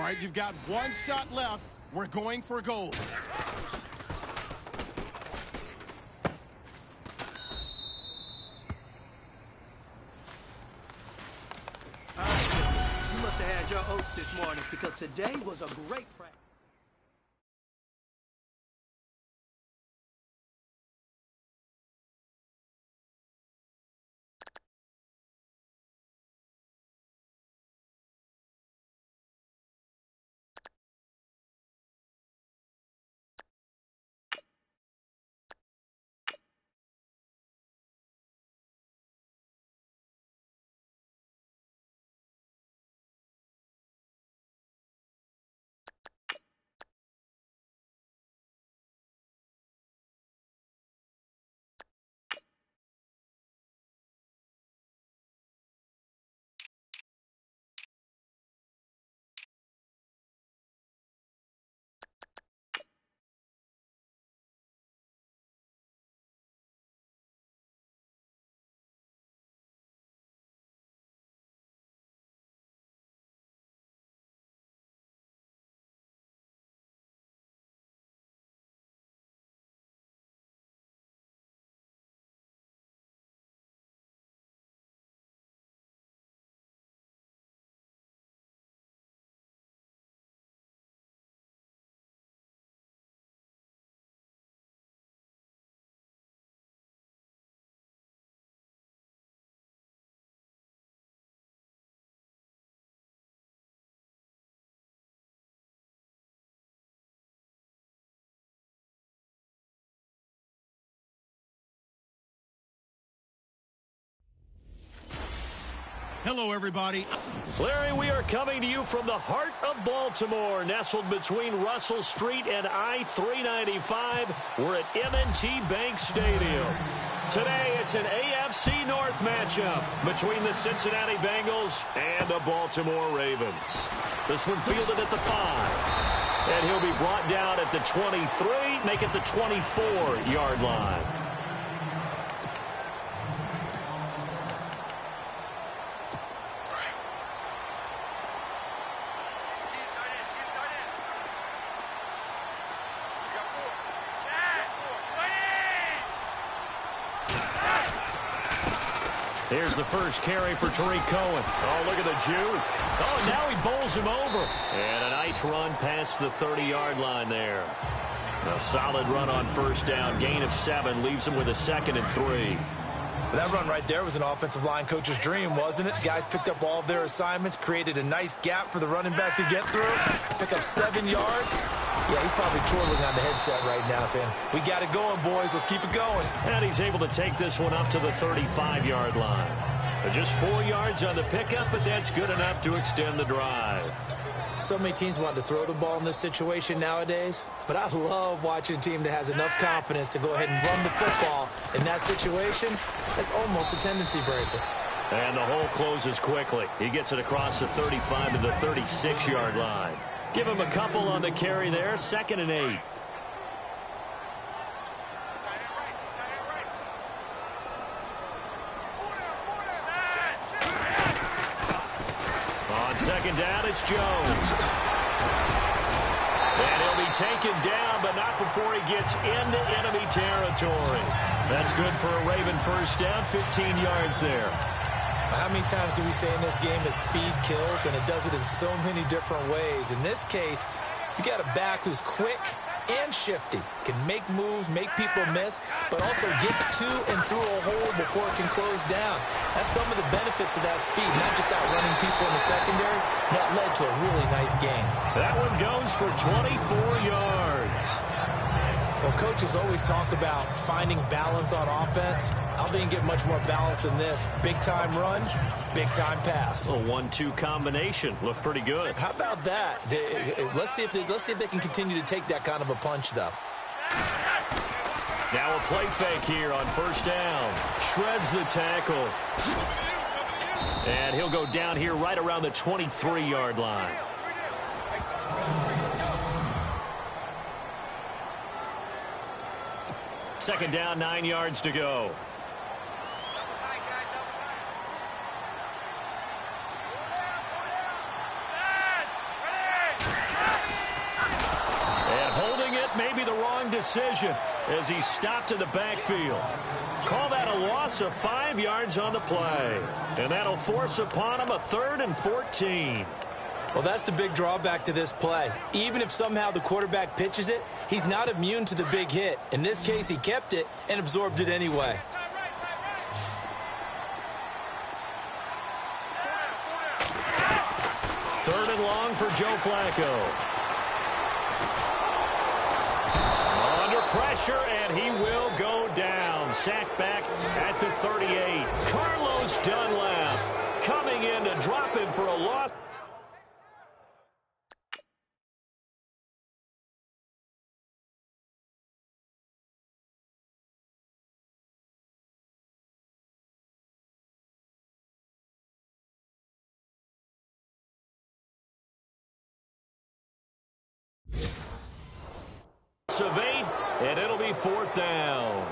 right, you've got one shot left. We're going for gold. All right, you must have had your oats this morning because today was a great practice. Hello, everybody. Larry, we are coming to you from the heart of Baltimore, nestled between Russell Street and I-395. We're at M&T Bank Stadium. Today, it's an AFC North matchup between the Cincinnati Bengals and the Baltimore Ravens. This one fielded at the 5. And he'll be brought down at the 23, make it the 24-yard line. Here's the first carry for Tariq Cohen. Oh, look at the juke. Oh, now he bowls him over. And a nice run past the 30-yard line there. A solid run on first down. Gain of 7 leaves him with a 2nd and 3. That run right there was an offensive line coach's dream, wasn't it? Guys picked up all of their assignments, created a nice gap for the running back to get through, pick up 7 yards. Yeah, he's probably twirling on the headset right now saying, we got it going, boys. Let's keep it going. And he's able to take this one up to the 35-yard line. Just 4 yards on the pickup, but that's good enough to extend the drive. So many teams want to throw the ball in this situation nowadays, but I love watching a team that has enough confidence to go ahead and run the football. In that situation, that's almost a tendency breaker. And the hole closes quickly. He gets it across the 35 to the 36-yard line. Give him a couple on the carry there, 2nd and 8. On 2nd down, it's Jones. And he'll be taken down, but not before he gets into enemy territory. That's good for a Raven first down, 15 yards there. How many times do we say in this game that speed kills, and it does it in so many different ways? In this case, you got a back who's quick and shifty, can make moves, make people miss, but also gets to and through a hole before it can close down. That's some of the benefits of that speed, not just outrunning people in the secondary. That led to a really nice game. That one goes for 24 yards. Well, coaches always talk about finding balance on offense. I don't think you get much more balance than this. Big-time run, big-time pass. A 1-2 combination. Looked pretty good. How about that? Let's see if they can continue to take that kind of a punch, though. Now a play fake here on first down. Shreds the tackle. And he'll go down here right around the 23-yard line. Second down, 9 yards to go. decision as he stopped in the backfield. Call that a loss of 5 yards on the play. And that'll force upon him a 3rd and 14. Well, that's the big drawback to this play. Even if somehow the quarterback pitches it, he's not immune to the big hit. In this case, he kept it and absorbed it anyway. Third and long for Joe Flacco. Under pressure, and he will go down. Sacked back at the 38. Carlos Dunlap coming in to drop him for a loss. Of 8, and it'll be 4th down.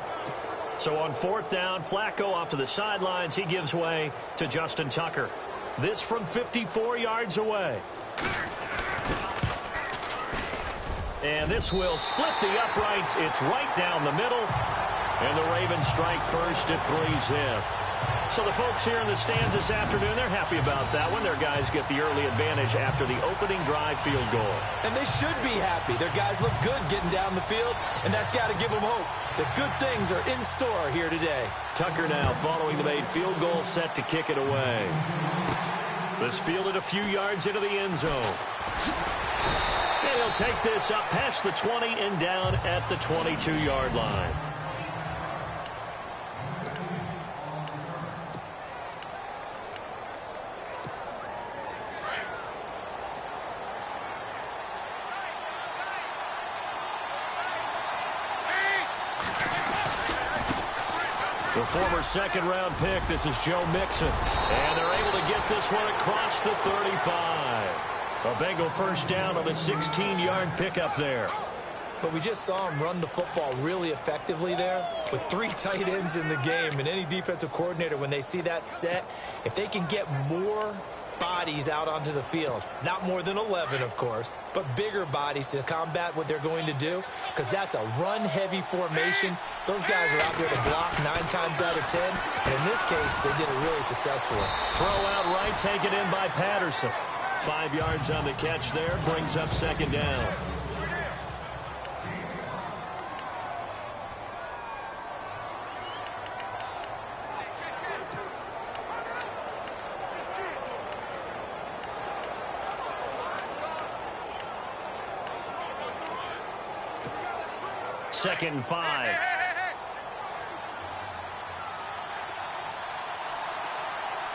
So on 4th down, Flacco off to the sidelines. He gives way to Justin Tucker. This from 54 yards away. And this will split the uprights. It's right down the middle. And the Ravens strike first at 3-zip. So the folks here in the stands this afternoon, they're happy about that one. Their guys get the early advantage after the opening drive field goal. And they should be happy. Their guys look good getting down the field, and that's got to give them hope that good things are in store here today. Tucker now following the made field goal, set to kick it away. This fielded a few yards into the end zone. And he'll take this up past the 20 and down at the 22-yard line. The former second-round pick, this is Joe Mixon. And they're able to get this one across the 35. A Bengal first down on the 16-yard pickup there. But we just saw him run the football really effectively there with 3 tight ends in the game. And any defensive coordinator, when they see that set, if they can get more bodies out onto the field, not more than 11, of course, but bigger bodies to combat what they're going to do, because that's a run-heavy formation. Those guys are out there to block 9 times out of 10, and in this case, they did it really successfully. Throw out right, taken in by Patterson. 5 yards on the catch there, brings up second down. Second and 5.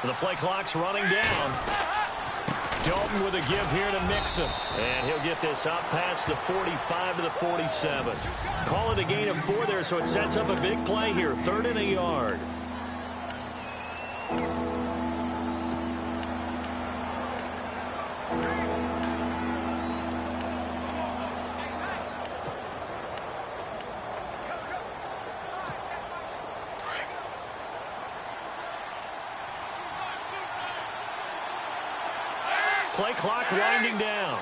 The play clock's running down. Dalton with a give here to Mixon. And he'll get this up past the 45 to the 47. Call it a gain of 4 there, so it sets up a big play here. 3rd and a yard. Play clock winding down.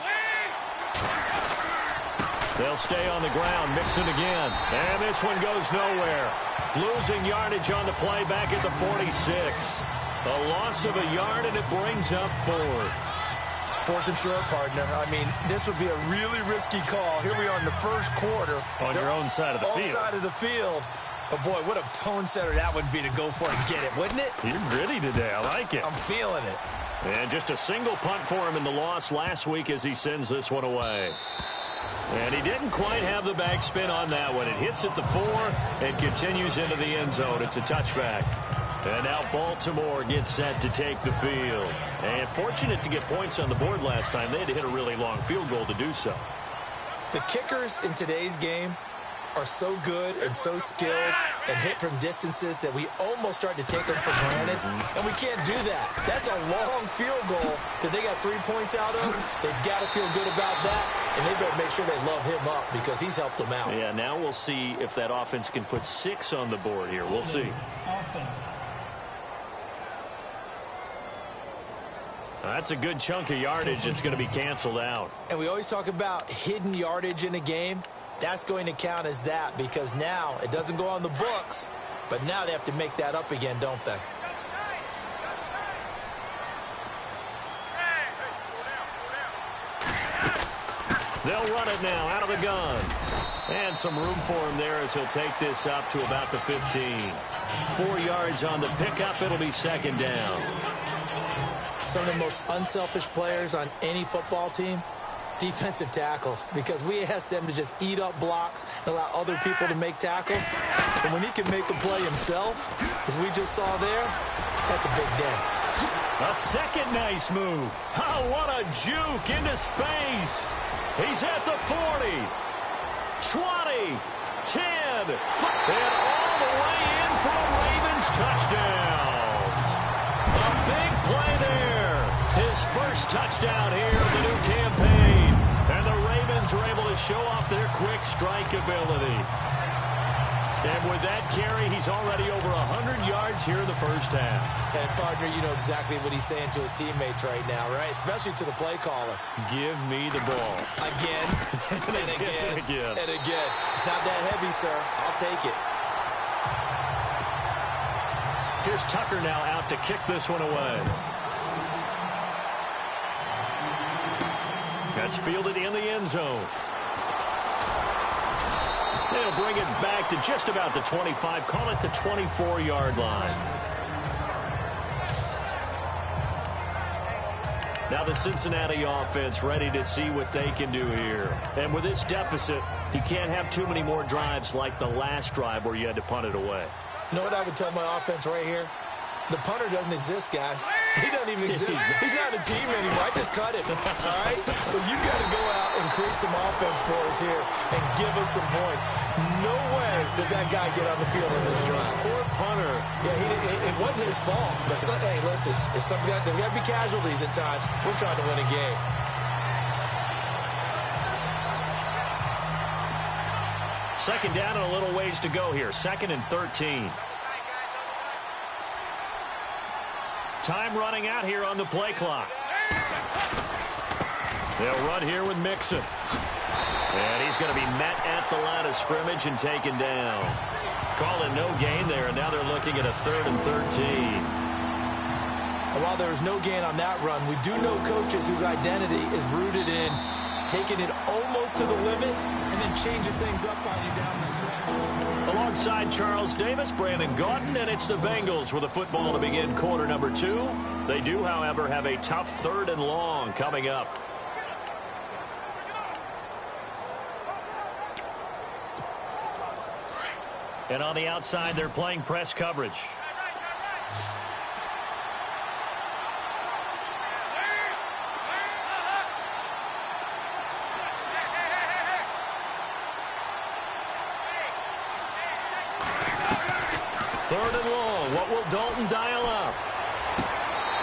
They'll stay on the ground. Mixon again. And this one goes nowhere. Losing yardage on the play back at the 46. A loss of a yard, and it brings up 4th. 4th and short, partner. I mean, this would be a really risky call. Here we are in the first quarter. On your own side of the field. Own side of the field. But, boy, what a tone setter that would be to go for it and get it, wouldn't it? You're gritty today. I like it. I'm feeling it. And just a single punt for him in the loss last week as he sends this one away. And he didn't quite have the backspin on that one. It hits at the 4 and continues into the end zone. It's a touchback. And now Baltimore gets set to take the field. And fortunate to get points on the board last time. They had to hit a really long field goal to do so. The kickers in today's game are so good and so skilled and hit from distances that we almost start to take them for granted, and we can't do that. That's a long field goal that they got 3 points out of. They've got to feel good about that, and they better make sure they love him up because he's helped them out. Yeah, now we'll see if that offense can put 6 on the board here. We'll see. Offense. That's a good chunk of yardage that's going to be canceled out. And we always talk about hidden yardage in a game. That's going to count as that because now it doesn't go on the books, but now they have to make that up again, don't they? They'll run it now out of the gun. And some room for him there as he'll take this up to about the 15. 4 yards on the pickup. It'll be second down. Some of the most unselfish players on any football team, defensive tackles, because we ask them to just eat up blocks and allow other people to make tackles. And when he can make a play himself, as we just saw there, that's a big day. A second nice move. Oh, what a juke into space. He's at the 40, 20, 10, and all the way in for a Ravens touchdown. A big play there. His first touchdown here in the new campaign. And the Ravens are able to show off their quick strike ability. And with that carry, he's already over 100 yards here in the first half. And, partner, you know exactly what he's saying to his teammates right now, right? Especially to the play caller. Give me the ball. Again, and again, and again. It's not that heavy, sir. I'll take it. Here's Tucker now out to kick this one away. That's fielded in the end zone. They'll bring it back to just about the 25. Call it the 24-yard line. Now the Cincinnati offense ready to see what they can do here. And with this deficit, you can't have too many more drives like the last drive where you had to punt it away. You know what I would tell my offense right here? The punter doesn't exist, guys. He doesn't even exist. He's not a team anymore. I just cut him. All right? So you've got to go out and create some offense for us here and give us some points. No way does that guy get on the field in this drive. Poor punter. Yeah, it wasn't his fault. But hey, listen, if something there got to be casualties at times. We're trying to win a game. Second down and a little ways to go here. 2nd and 13. Time running out here on the play clock. They'll run here with Mixon. And he's going to be met at the line of scrimmage and taken down. Call it no gain there, and now they're looking at a 3rd and 13. And while there was no gain on that run, we do know coaches whose identity is rooted in taking it almost to the limit and then changing things up on you down the stretch. Alongside Charles Davis, Brandon Gaudin, and it's the Bengals with a football to begin quarter number 2. They do, however, have a tough 3rd and long coming up. And on the outside, they're playing press coverage. Third and long. What will Dalton dial up?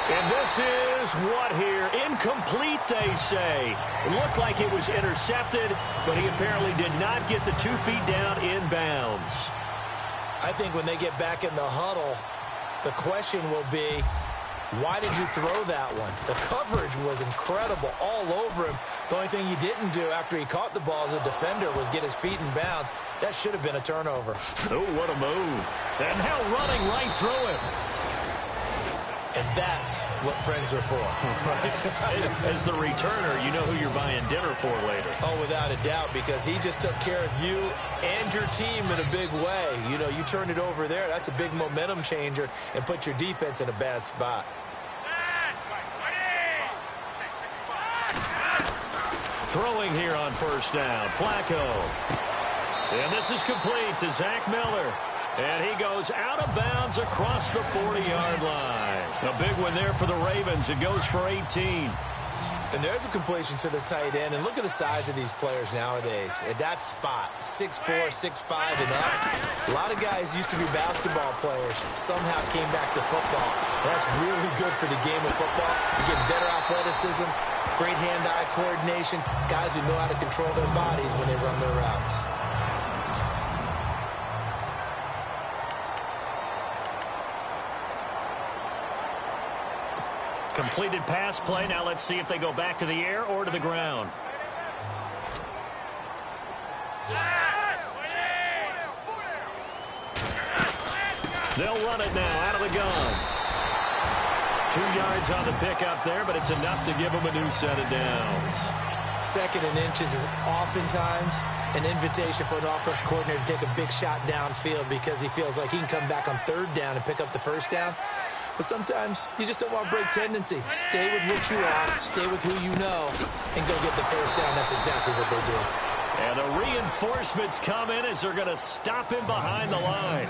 And this is what here? Incomplete, they say. It looked like it was intercepted, but he apparently did not get the 2 feet down in bounds. I think when they get back in the huddle, the question will be, why did you throw that one? The coverage was incredible all over him. The only thing he didn't do after he caught the ball as a defender was get his feet in bounds. That should have been a turnover. Oh, what a move. And now running right through him. And that's what friends are for. As the returner, you know who you're buying dinner for later. Oh, without a doubt, because he just took care of you and your team in a big way. You know, you turned it over there. That's a big momentum changer and put your defense in a bad spot. Throwing here on first down, Flacco. And this is complete to Zach Miller. And he goes out of bounds across the 40-yard line. A big one there for the Ravens. It goes for 18. And there's a completion to the tight end. And look at the size of these players nowadays. At that spot, 6'4", 6'5", and up. A lot of guys used to be basketball players. Somehow came back to football. That's really good for the game of football. You get better athleticism, great hand-eye coordination, guys who know how to control their bodies when they run their routes. Completed pass play. Now let's see if they go back to the air or to the ground. They'll run it now out of the gun. 2 yards on the pickup there, but it's enough to give them a new set of downs. 2nd and inches is oftentimes an invitation for an offense coordinator to take a big shot downfield because he feels like he can come back on 3rd down and pick up the 1st down. But sometimes you just don't want to break tendency. Stay with what you are, stay with who you know, and go get the 1st down. That's exactly what they did. And the reinforcements come in as they're going to stop him behind the line.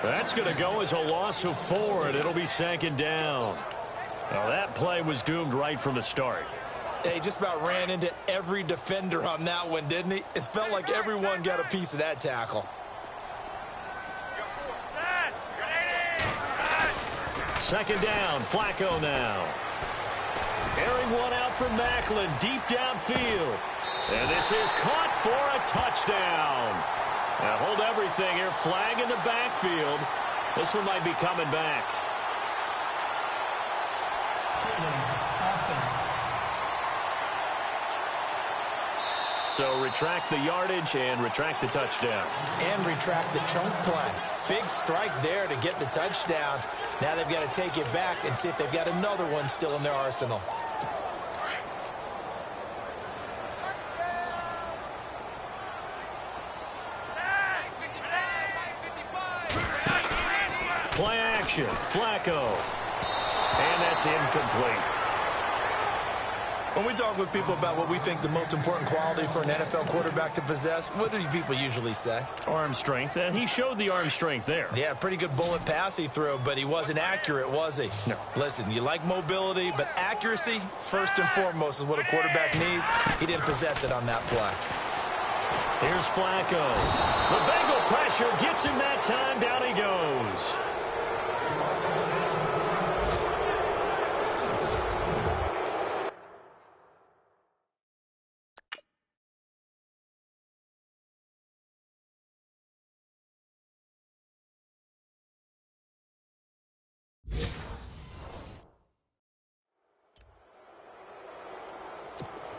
That's going to go as a loss of 4, and it'll be 2nd down. Now, that play was doomed right from the start. He just about ran into every defender on that one, didn't he? It felt like everyone got a piece of that tackle. 2nd down, Flacco now. Airing one out from Macklin, deep downfield. And this is caught for a touchdown. Now hold everything here, flag in the backfield. This one might be coming back. So retract the yardage and retract the touchdown. And retract the chunk play. Big strike there to get the touchdown. Now they've got to take it back and see if they've got another one still in their arsenal. Play action, Flacco. And that's incomplete. When we talk with people about what we think the most important quality for an NFL quarterback to possess, what do people usually say? Arm strength, and he showed the arm strength there. Yeah, pretty good bullet pass he threw, but he wasn't accurate, was he? No. Listen, you like mobility, but accuracy, first and foremost, is what a quarterback needs. He didn't possess it on that play. Here's Flacco. The Bengal pressure gets him that time. Down he goes.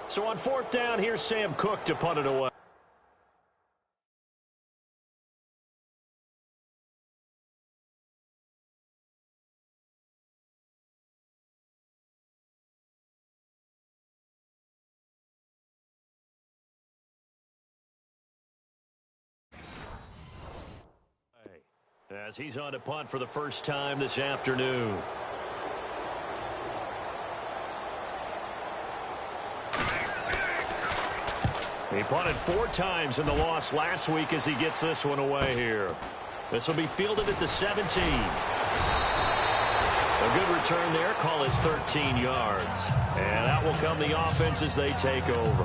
So on 4th down, here's Sam Cook to punt it away. As he's on to punt for the first time this afternoon. He punted 4 times in the loss last week as he gets this one away here. This will be fielded at the 17. A good return there. Call it 13 yards. And out will come the offense as they take over.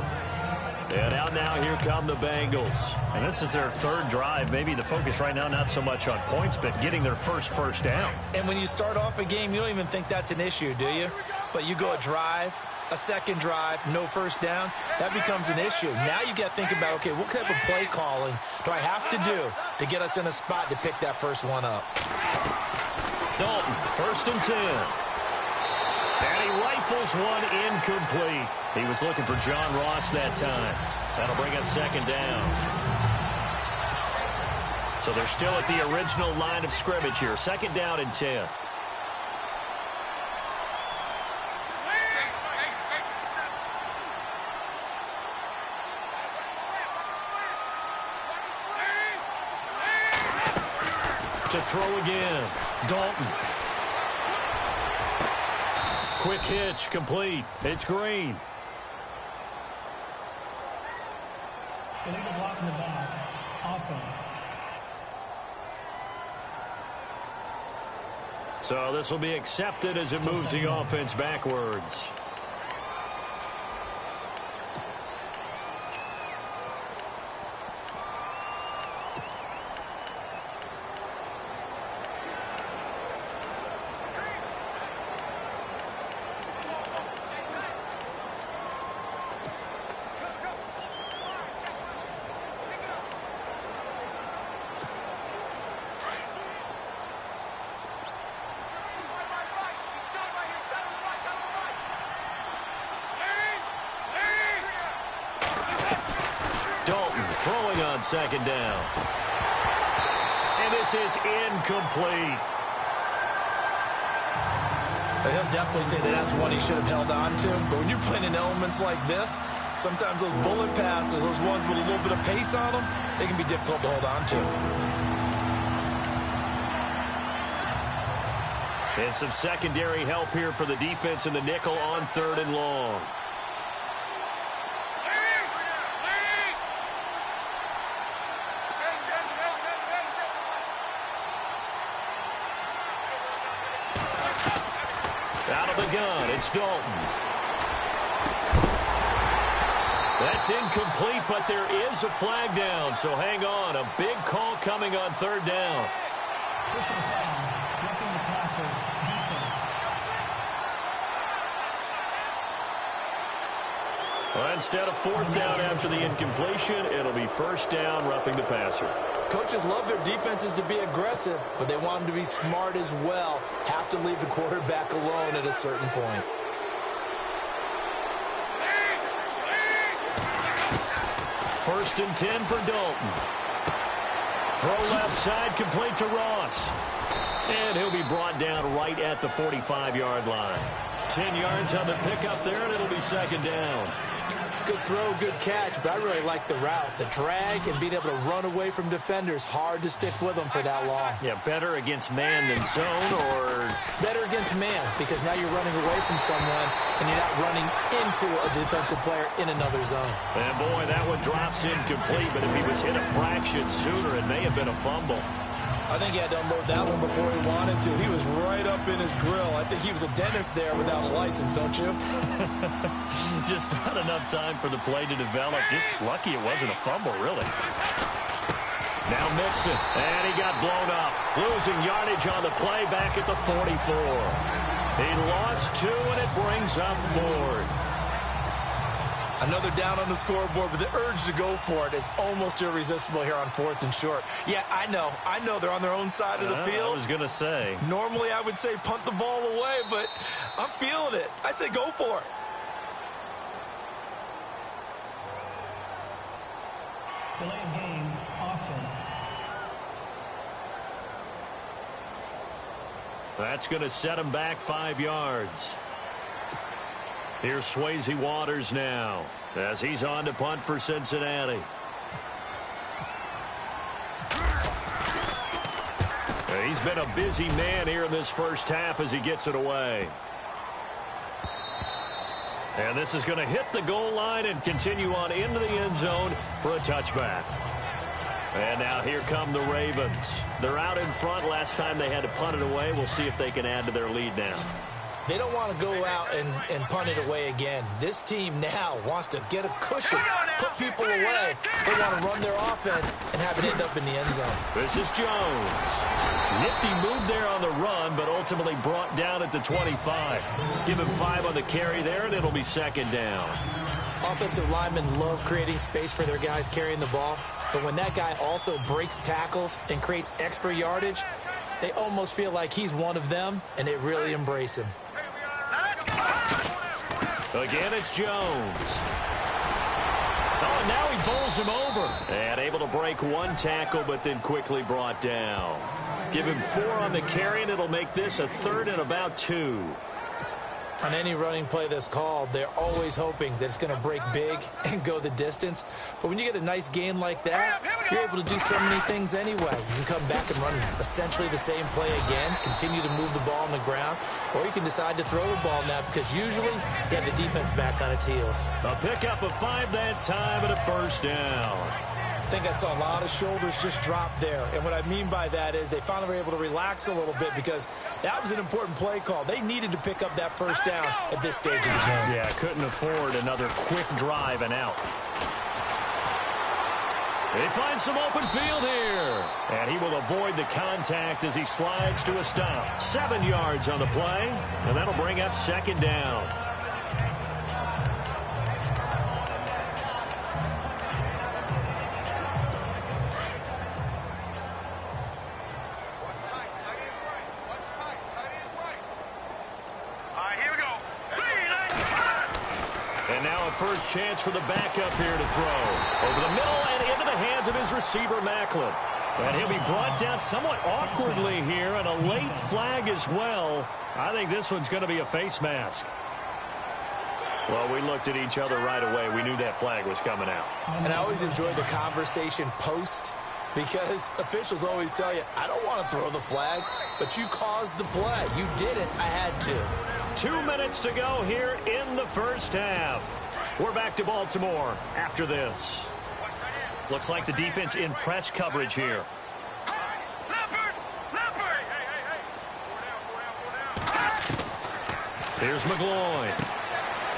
And out now, here come the Bengals. And this is their 3rd drive. Maybe the focus right now, not so much on points, but getting their first down. And when you start off a game, you don't even think that's an issue, do you? But you go a drive, a 2nd drive, no 1st down, that becomes an issue. Now you got to think about, okay, what type of play calling do I have to do to get us in a spot to pick that first one up? Dalton, 1st and 10. And he rifles one incomplete. He was looking for John Ross that time. That'll bring up 2nd down. So they're still at the original line of scrimmage here. 2nd down and 10. To throw again, Dalton. Quick hitch, complete. It's Green. Illegal block in the back. Offense. So this will be accepted as it moves the offense backwards. throwing on second down. And this is incomplete. He'll definitely say that that's one he should have held on to. But when you're playing in elements like this, sometimes those bullet passes, those ones with a little bit of pace on them, they can be difficult to hold on to. And some secondary help here for the defense in the nickel on 3rd and long. Out of the gun, it's Dalton. That's incomplete, but there is a flag down, so hang on. A big call coming on 3rd down. Personal foul, roughing the passer, defense. Well, instead of 4th down after the incompletion, it'll be 1st down, roughing the passer. Coaches love their defenses to be aggressive, but they want them to be smart as well. Have to leave the quarterback alone at a certain point. First and 10 for Dalton. Throw left side, complete to Ross. And he'll be brought down right at the 45-yard line. 10 yards on the pickup there, and it'll be 2nd down. Good throw, good catch, but I really like the route. The drag and being able to run away from defenders, hard to stick with them for that long. Yeah, better against man than zone, or better against man, because now you're running away from someone and you're not running into a defensive player in another zone. And boy, that one drops incomplete, but if he was hit a fraction sooner, it may have been a fumble. I think he had to unload that one before he wanted to. He was right up in his grill. I think he was a dentist there without a license, don't you? Just not enough time for the play to develop. Just lucky it wasn't a fumble, really. Now Mixon, and he got blown up. Losing yardage on the play back at the 44. He lost 2, and it brings up 4th. Another down on the scoreboard, but the urge to go for it is almost irresistible here on 4th and short. Yeah, I know they're on their own side of the field. I was going to say. Normally I would say punt the ball away, but I'm feeling it. I say go for it. Delay of game, offense. That's going to set him back 5 yards. Here's Swayze Waters now as he's on to punt for Cincinnati. He's been a busy man here in this first half as he gets it away. And this is going to hit the goal line and continue on into the end zone for a touchback. And now here come the Ravens. They're out in front. Last time they had to punt it away. We'll see if they can add to their lead now. They don't want to go out and punt it away again. This team now wants to get a cushion, put people away. They want to run their offense and have it end up in the end zone. This is Jones. Nifty move there on the run, but ultimately brought down at the 25. Give him 5 on the carry there, and it'll be 2nd down. Offensive linemen love creating space for their guys carrying the ball, but when that guy also breaks tackles and creates extra yardage, they almost feel like he's one of them, and they really embrace him. Again, it's Jones. Oh, and now he bowls him over. And able to break 1 tackle, but then quickly brought down. Give him 4 on the carry, and it'll make this a 3rd and about 2. On any running play that's called, they're always hoping that it's going to break big and go the distance. But when you get a nice gain like that, you're able to do so many things anyway. You can come back and run essentially the same play again, continue to move the ball on the ground, or you can decide to throw the ball now because usually you have the defense back on its heels. A pickup of 5 that time and a 1st down. I think I saw a lot of shoulders just drop there. And what I mean by that is they finally were able to relax a little bit because that was an important play call. They needed to pick up that 1st down at this stage of the game. Yeah, couldn't afford another quick drive and out. They find some open field here. And he will avoid the contact as he slides to a stop. 7 yards on the play, and that'll bring up 2nd down. And now a first chance for the backup here to throw. Over the middle and into the hands of his receiver, Macklin. And he'll be brought down somewhat awkwardly here, and a late flag as well. I think this one's going to be a face mask. Well, we looked at each other right away. We knew that flag was coming out. And I always enjoy the conversation post, because officials always tell you, I don't want to throw the flag, but you caused the play. You did it. I had to. 2 minutes to go here in the first half. We're back to Baltimore after this. Looks like the defense in press coverage here. Here's McGloin.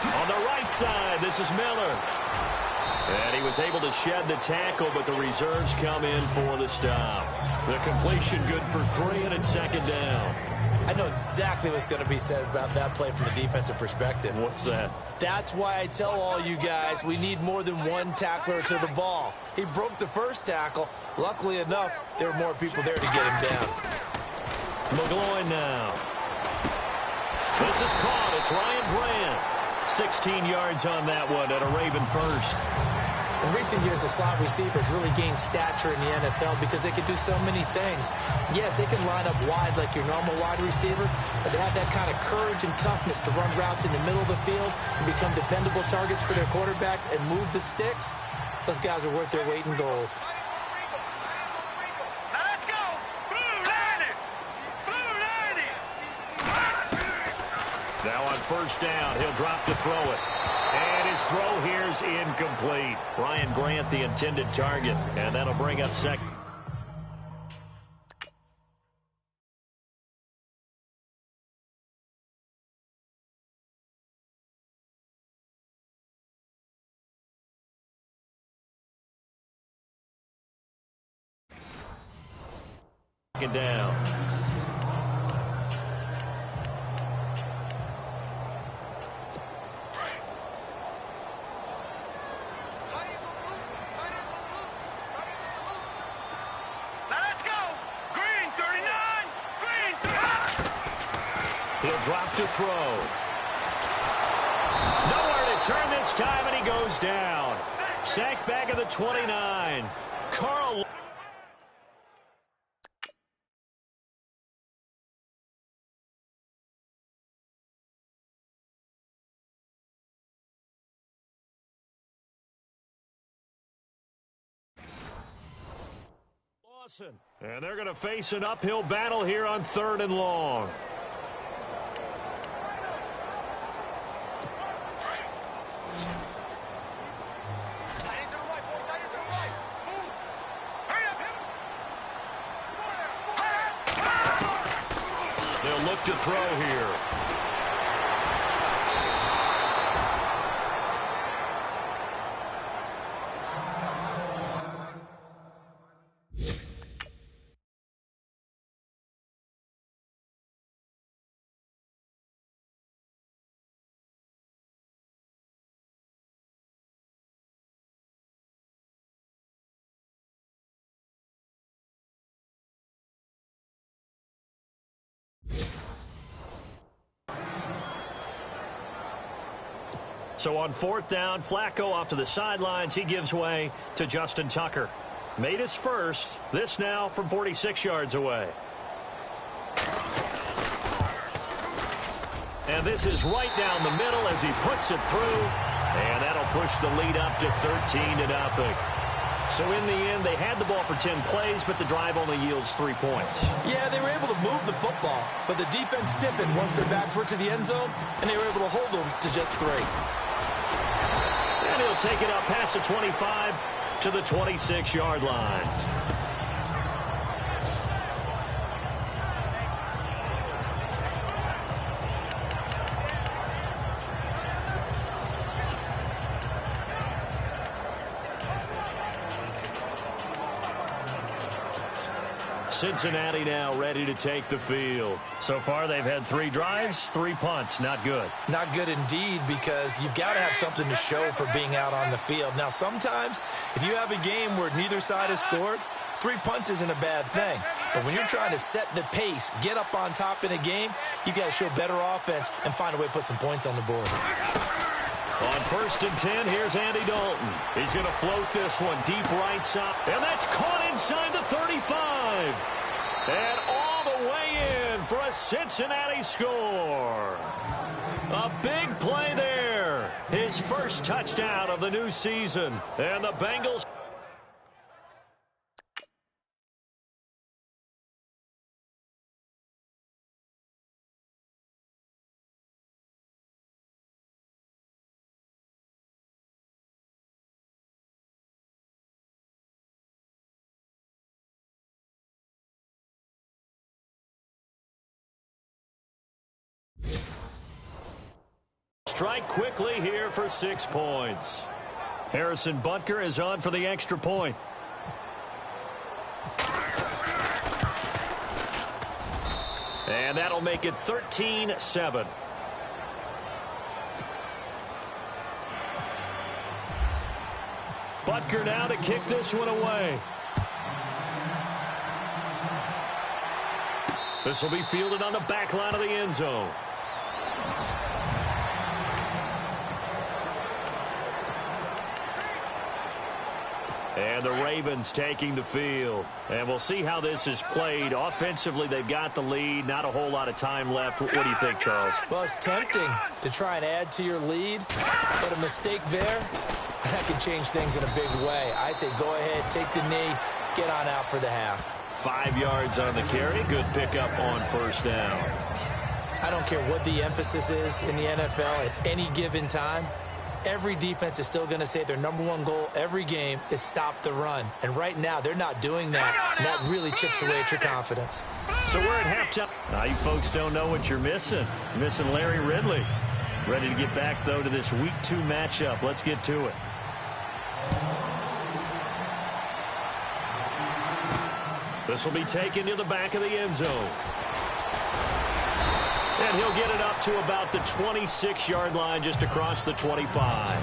On the right side, this is Miller. And he was able to shed the tackle, but the reserves come in for the stop. The completion good for 3, and it's second down. I know exactly what's going to be said about that play from the defensive perspective. What's that? That's why I tell all you guys we need more than one tackler to the ball. He broke the first tackle. Luckily enough, there were more people there to get him down. McGloin now. This is caught. It's Ryan Brand. 16 yards on that one and a Raven first. In recent years, the slot receivers really gained stature in the NFL because they can do so many things. Yes, they can line up wide like your normal wide receiver, but to have that kind of courage and toughness to run routes in the middle of the field and become dependable targets for their quarterbacks and move the sticks, those guys are worth their weight in gold. Now let's go! Blue Lightning! Blue Lightning! Now on first down, he'll drop to throw it. And his throw here is incomplete. Ryan Grant, the intended target, and that'll bring up second. Second down. He'll drop to throw. Nowhere to turn this time, and he goes down. Sacked back at the 29. Carl. Lawson. And they're going to face an uphill battle here on 3rd and long. They'll look to throw here. So on 4th down, Flacco off to the sidelines. He gives way to Justin Tucker. Made his first. This now from 46 yards away. And this is right down the middle as he puts it through. And that'll push the lead up to 13-0. So in the end, they had the ball for 10 plays, but the drive only yields 3 points. Yeah, they were able to move the football, but the defense stiffened once their backs were to the end zone, and they were able to hold them to just 3. And he'll take it up past the 25 to the 26-yard line. Cincinnati now ready to take the field. So far, they've had 3 drives, 3 punts. Not good. Not good indeed, because you've got to have something to show for being out on the field. Now, sometimes, if you have a game where neither side has scored, 3 punts isn't a bad thing. But when you're trying to set the pace, get up on top in a game, you've got to show better offense and find a way to put some points on the board. On 1st and 10, here's Andy Dalton. He's going to float this one deep right side. And that's caught inside the 35. And all the way in for a Cincinnati score. A big play there. His first touchdown of the new season. And the Bengals... Strike quickly here for 6 points. Harrison Butker is on for the extra point. And that'll make it 13-7. Butker now to kick this one away. This will be fielded on the back line of the end zone. And the Ravens taking the field. And we'll see how this is played. Offensively, they've got the lead. Not a whole lot of time left. What do you think, Charles? Well, it's tempting to try and add to your lead, but a mistake there, that could change things in a big way. I say go ahead, take the knee, get on out for the half. 5 yards on the carry. Good pickup on first down. I don't care what the emphasis is in the NFL at any given time. Every defense is still going to say their #1 goal every game is stop the run. And right now, they're not doing that. And that really chips away at your confidence. So we're at halftime. Now, you folks don't know what you're missing. You're missing Larry Ridley. Ready to get back, though, to this Week 2 matchup. Let's get to it. This will be taken to the back of the end zone. And he'll get it up to about the 26-yard line, just across the 25.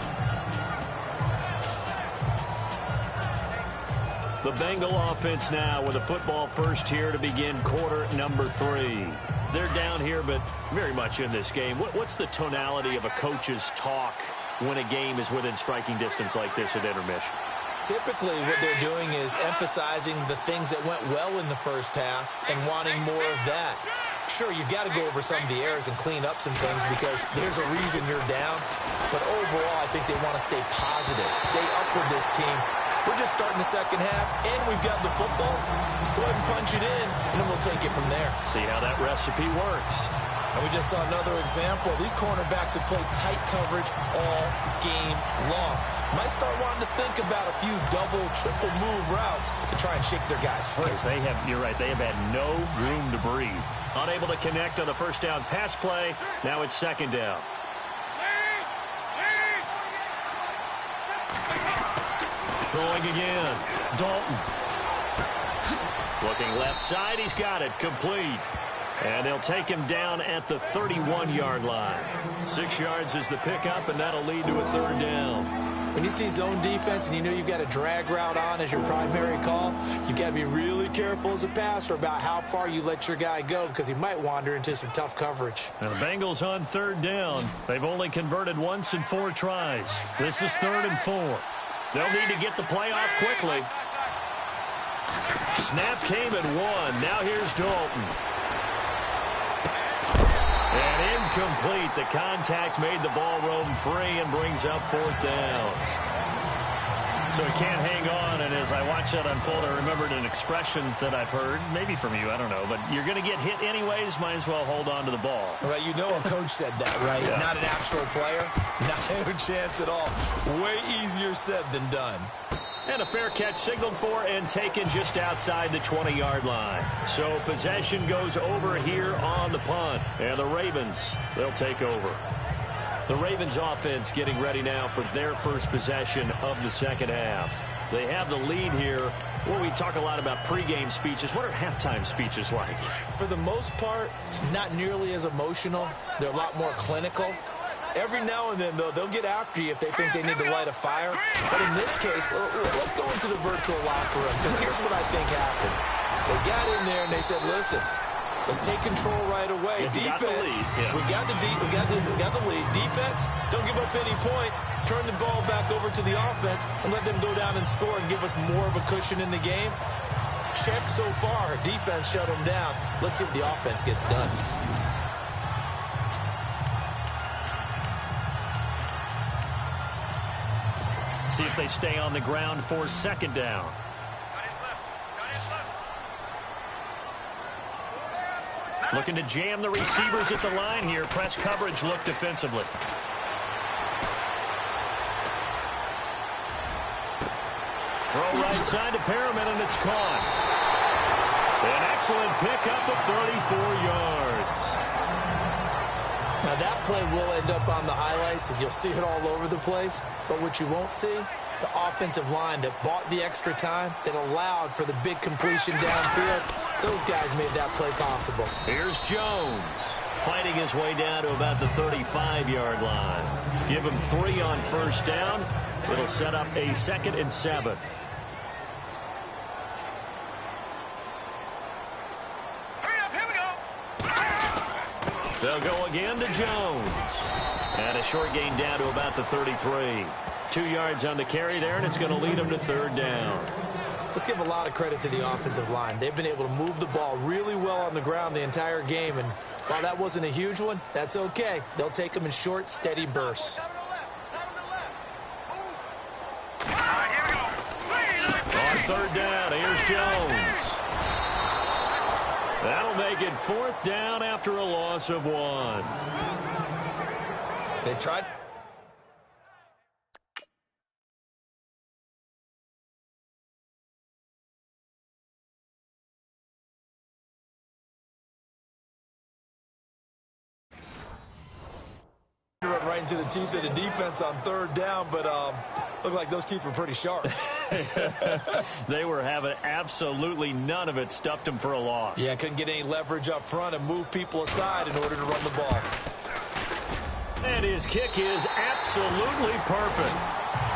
The Bengal offense now with a football first here to begin quarter number 3. They're down here, but very much in this game. What's the tonality of a coach's talk when a game is within striking distance like this at intermission? Typically, what they're doing is emphasizing the things that went well in the first half and wanting more of that. Sure, you've got to go over some of the errors and clean up some things because there's a reason you're down. But overall, I think they want to stay positive, stay up with this team. We're just starting the second half, and we've got the football. Let's go ahead and punch it in, and then we'll take it from there. See how that recipe works. And we just saw another example. These cornerbacks have played tight coverage all game long. Might start wanting to think about a few double, triple move routes to try and shake their guys free. You're right, they have had no room to breathe. Unable to connect on the first down pass play. Now it's second down. Throwing again. Dalton. Looking left side. He's got it. Complete. And they'll take him down at the 31-yard line. 6 yards is the pickup, and that'll lead to a third down. When you see zone defense and you know you've got a drag route on as your primary call, you've got to be really careful as a passer about how far you let your guy go because he might wander into some tough coverage. Now the Bengals on third down. They've only converted once in 4 tries. This is 3rd and 4. They'll need to get the play off quickly. Snap came at 1. Now here's Dalton. And incomplete. The contact made the ball roam free and brings up 4th down. So he can't hang on, and as I watch that unfold, I remembered an expression that I've heard, maybe from you, I don't know, but you're going to get hit anyways, might as well hold on to the ball. Right, you know a coach said that, right? Yeah. Not an actual player. Not a chance at all. Way easier said than done. And a fair catch signaled for and taken just outside the 20-yard line. So possession goes over here on the punt. And the Ravens, they'll take over. The Ravens offense getting ready now for their first possession of the second half. They have the lead here. Well, we talk a lot about pregame speeches. What are halftime speeches like? For the most part, not nearly as emotional. They're a lot more clinical. Every now and then, though, they'll get after you if they think they need to light a fire. But in this case, let's go into the virtual locker room, because here's what I think happened. They got in there and they said, listen, Let's take control right away. Yeah, Defense, we got the lead. we got the lead. Defense, don't give up any points. Turn the ball back over to the offense and let them go down and score and give us more of a cushion in the game. Check so far. Defense shut them down. Let's see what the offense gets done. See if they stay on the ground for second down. Looking to jam the receivers at the line here. Press coverage look defensively. Throw right side to Perriman, and it's caught. An excellent pickup of 34 yards. Now, that play will end up on the highlights, and you'll see it all over the place. But what you won't see, the offensive line that bought the extra time, that allowed for the big completion downfield, those guys made that play possible. Here's Jones, fighting his way down to about the 35-yard line. Give him 3 on first down. It'll set up a 2nd and 7. They'll go again to Jones. And a short gain down to about the 33. 2 yards on the carry there, and it's going to lead them to 3rd down. Let's give a lot of credit to the offensive line. They've been able to move the ball really well on the ground the entire game, and while that wasn't a huge one, that's okay. They'll take them in short, steady bursts. On 3rd down, here's Jones. That'll make it 4th down after a loss of 1. They tried. Right into the teeth of the defense on 3rd down, but looked like those teeth were pretty sharp. They were having absolutely none of it. Stuffed them for a loss. Yeah, couldn't get any leverage up front and move people aside in order to run the ball. And his kick is absolutely perfect.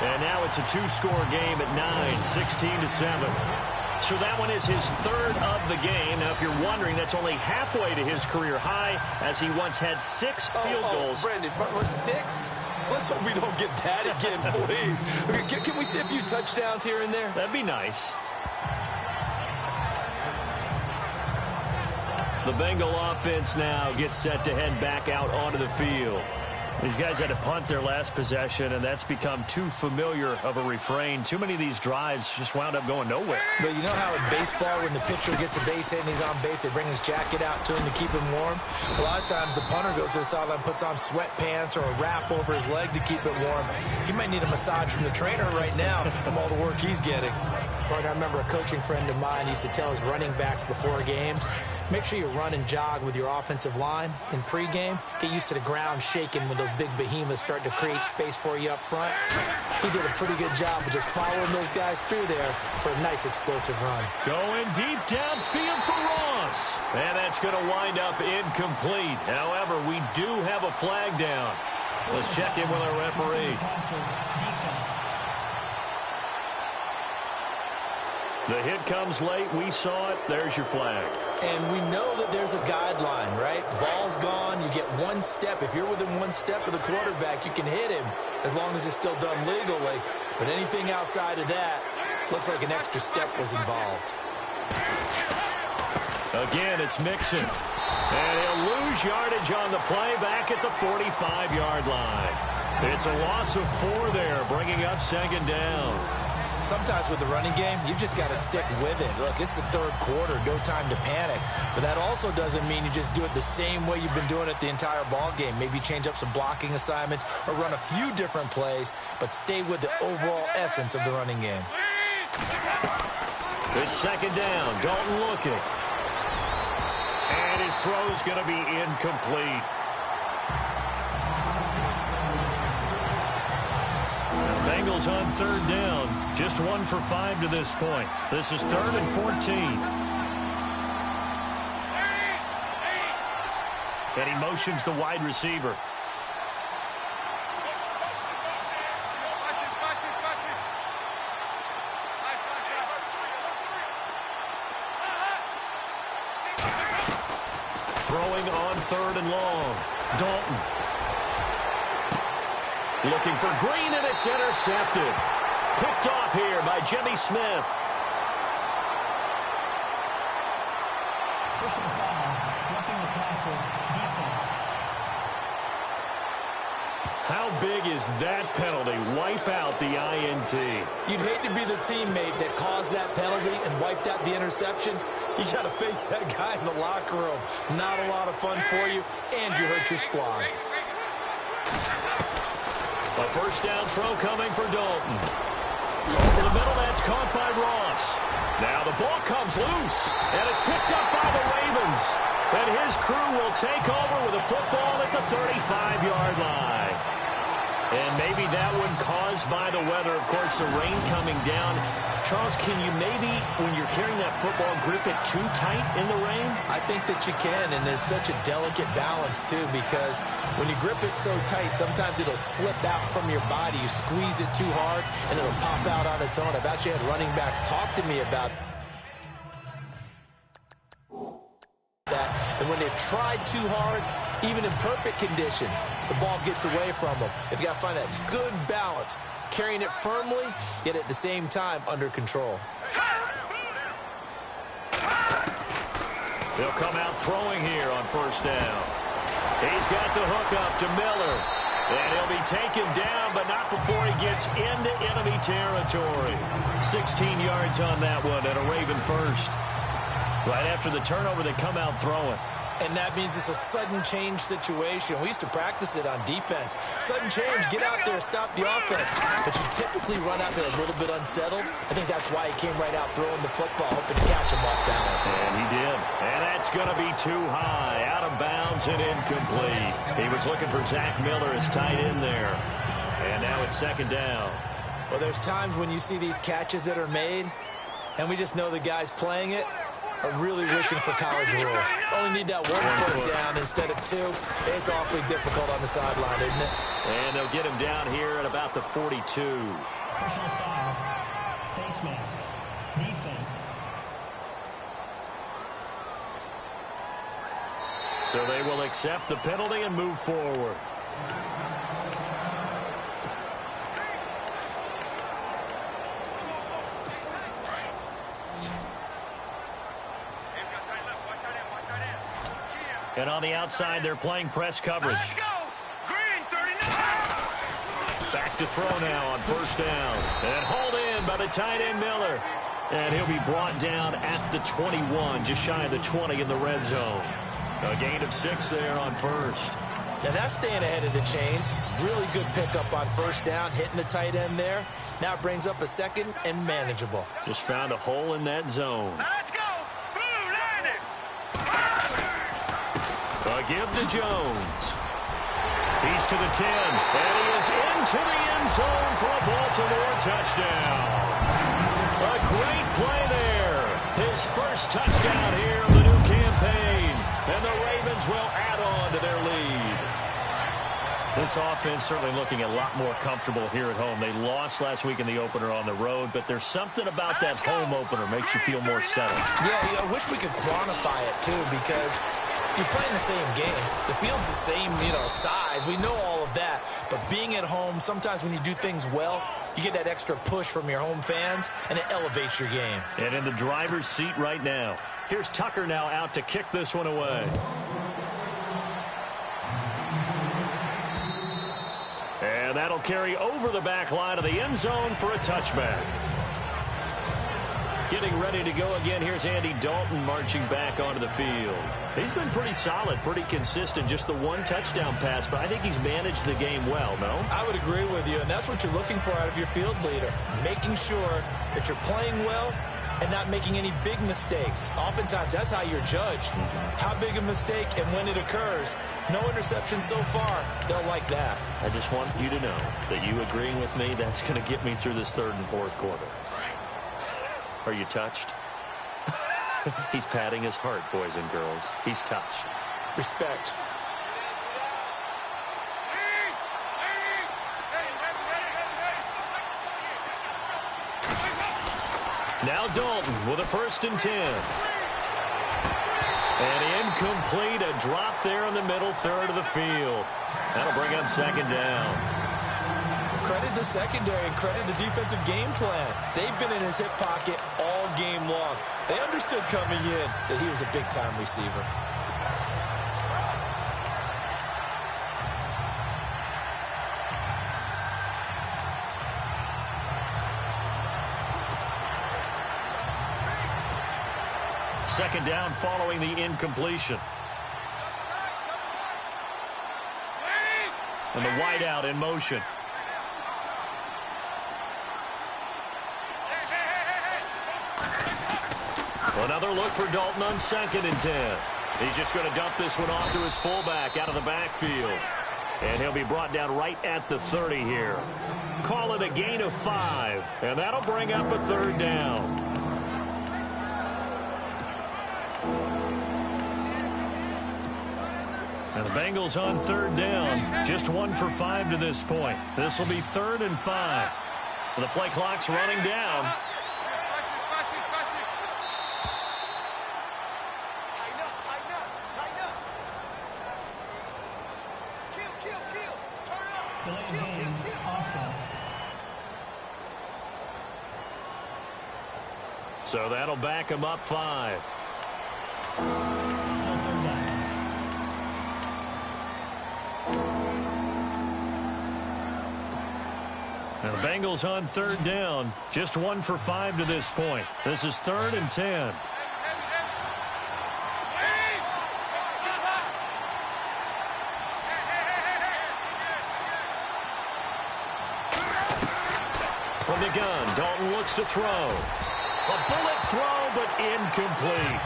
And now it's a 2-score game at 9, 16-7. So that one is his 3rd of the game. Now, if you're wondering, that's only halfway to his career high, as he once had 6 field goals. Brandon, 6? Let's hope we don't get that again, please. Can we see a few touchdowns here and there? That'd be nice. The Bengal offense now gets set to head back out onto the field. These guys had to punt their last possession, and that's become too familiar of a refrain. Too many of these drives just wound up going nowhere. But you know how in baseball, when the pitcher gets a base hit and he's on base, they bring his jacket out to him to keep him warm? A lot of times the punter goes to the sideline, puts on sweatpants or a wrap over his leg to keep it warm. He might need a massage from the trainer right now from all the work he's getting. But I remember a coaching friend of mine used to tell his running backs before games, make sure you run and jog with your offensive line in pregame. Get used to the ground shaking when those big behemoths start to create space for you up front. He did a pretty good job of just following those guys through there for a nice explosive run. Going deep downfield for Ross. And that's going to wind up incomplete. However, we do have a flag down. Let's check in with our referee. The hit comes late. We saw it. There's your flag. And we know that there's a guideline, right? Ball's gone. You get 1 step. If you're within 1 step of the quarterback, you can hit him as long as it's still done legally. But anything outside of that, looks like an extra step was involved. Again, it's Mixon. And he'll lose yardage on the play back at the 45-yard line. It's a loss of 4 there, bringing up 2nd down. Sometimes with the running game, you've just got to stick with it. Look, it's the 3rd quarter, no time to panic. But that also doesn't mean you just do it the same way you've been doing it the entire ball game. Maybe change up some blocking assignments or run a few different plays, but stay with the overall essence of the running game. It's 2nd down. Dalton looking. And his throw's going to be incomplete. Bengals on 3rd down. Just 1 for 5 to this point. This is 3rd and 14. And he motions the wide receiver. Throwing on 3rd and long. Dalton. Looking for Green, and it's intercepted. Picked off here by Jimmy Smith. Personal foul, roughing the passer, defense. How big is that penalty? Wipe out the INT. You'd hate to be the teammate that caused that penalty and wiped out the interception. You got to face that guy in the locker room. Not a lot of fun for you, and you hurt your squad. A first down throw coming for Dalton. Over the middle, that's caught by Ross. Now the ball comes loose, and it's picked up by the Ravens. And his crew will take over with a football at the 35-yard line. And maybe that one caused by the weather. Of course, the rain coming down. Charles, can you maybe, when you're carrying that football, grip it too tight in the rain? I think that you can, and it's such a delicate balance, too, because when you grip it so tight, sometimes it'll slip out from your body. You squeeze it too hard, and it'll pop out on its own. I've actually had running backs talk to me about that. And when they've tried too hard, even in perfect conditions, the ball gets away from them. They've got to find that good balance, carrying it firmly, yet at the same time under control. They'll come out throwing here on first down. He's got the hook up to Miller. And he'll be taken down, but not before he gets into enemy territory. 16 yards on that one, and a Raven first. Right after the turnover, they come out throwing. And that means it's a sudden change situation. We used to practice it on defense. Sudden change, get out there, stop the offense. But you typically run out there a little bit unsettled. I think that's why he came right out throwing the football, hoping to catch him off balance. And he did. And that's going to be too high. Out of bounds and incomplete. He was looking for Zach Miller as tight end there. And now it's second down. Well, there's times when you see these catches that are made, and we just know the guys playing it are really wishing for college rules. Only need that one foot down instead of two. It's awfully difficult on the sideline, isn't it? And they'll get him down here at about the 42. Personal foul, face mask, defense. So they will accept the penalty and move forward. And on the outside, they're playing press coverage. Let's go! Green, 39! Back to throw now on first down. And hauled in by the tight end Miller. And he'll be brought down at the 21, just shy of the 20 in the red zone. A gain of 6 there on first. Now that's staying ahead of the chains. Really good pickup on first down, hitting the tight end there. Now it brings up a second and manageable. Just found a hole in that zone. Let's go! Blue, landed! A give to Jones. He's to the 10, and he is into the end zone for a Baltimore touchdown. A great play there. His first touchdown here of the new campaign, and the Ravens will add on to their lead. This offense certainly looking a lot more comfortable here at home. They lost last week in the opener on the road, but there's something about that home opener makes you feel more settled. Yeah, I wish we could quantify it, too, because you're playing the same game. The field's the same, size. We know all of that. But being at home, sometimes when you do things well, you get that extra push from your home fans, and it elevates your game. And in the driver's seat right now. Here's Tucker now out to kick this one away. And that'll carry over the back line of the end zone for a touchback. Getting ready to go again. Here's Andy Dalton marching back onto the field. He's been pretty solid, pretty consistent. Just the one touchdown pass, but I think he's managed the game well, no? I would agree with you, and that's what you're looking for out of your field leader. Making sure that you're playing well and not making any big mistakes. Oftentimes, that's how you're judged. How big a mistake and when it occurs. No interception so far. They'll like that. I just want you to know that you agreeing with me, that's going to get me through this third and fourth quarter. Are you touched? He's patting his heart, boys and girls. He's touched. Respect. Now Dalton with a 1st and 10. And Incomplete, a drop there in the middle third of the field. That'll bring up second down. Credit the secondary and credit the defensive game plan. They've been in his hip pocket all game long. They understood coming in that he was a big-time receiver. Second down following the incompletion. And the wideout in motion. Another look for Dalton on 2nd and 10. He's just going to dump this one off to his fullback out of the backfield. And he'll be brought down right at the 30 here. Call it a gain of 5. And that'll bring up a third down. And the Bengals on 3rd down. Just 1 for 5 to this point. This will be 3rd and 5. The play clock's running down. Delay game, offense. So that'll back him up 5. Still 3rd down. And the Bengals on 3rd down. Just 1 for 5 to this point. This is 3rd and 10. From the gun, Dalton looks to throw. A bullet throw, but incomplete.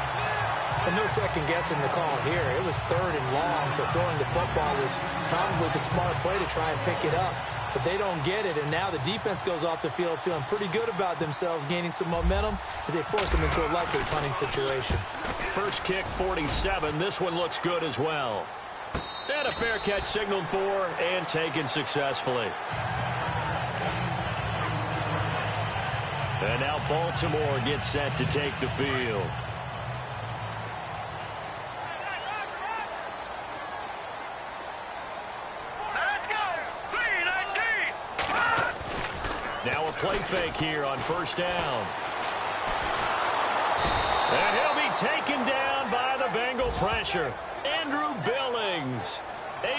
And no second guessing the call here. It was 3rd and long, so throwing the football was probably the smart play to try and pick it up. But they don't get it, and now the defense goes off the field feeling pretty good about themselves, gaining some momentum as they force them into a likely punting situation. First kick, 47. This one looks good as well. And a fair catch signaled for and taken successfully. And now Baltimore gets set to take the field. Now a play fake here on 1st down. And he'll be taken down by the Bengal pressure. Andrew Billings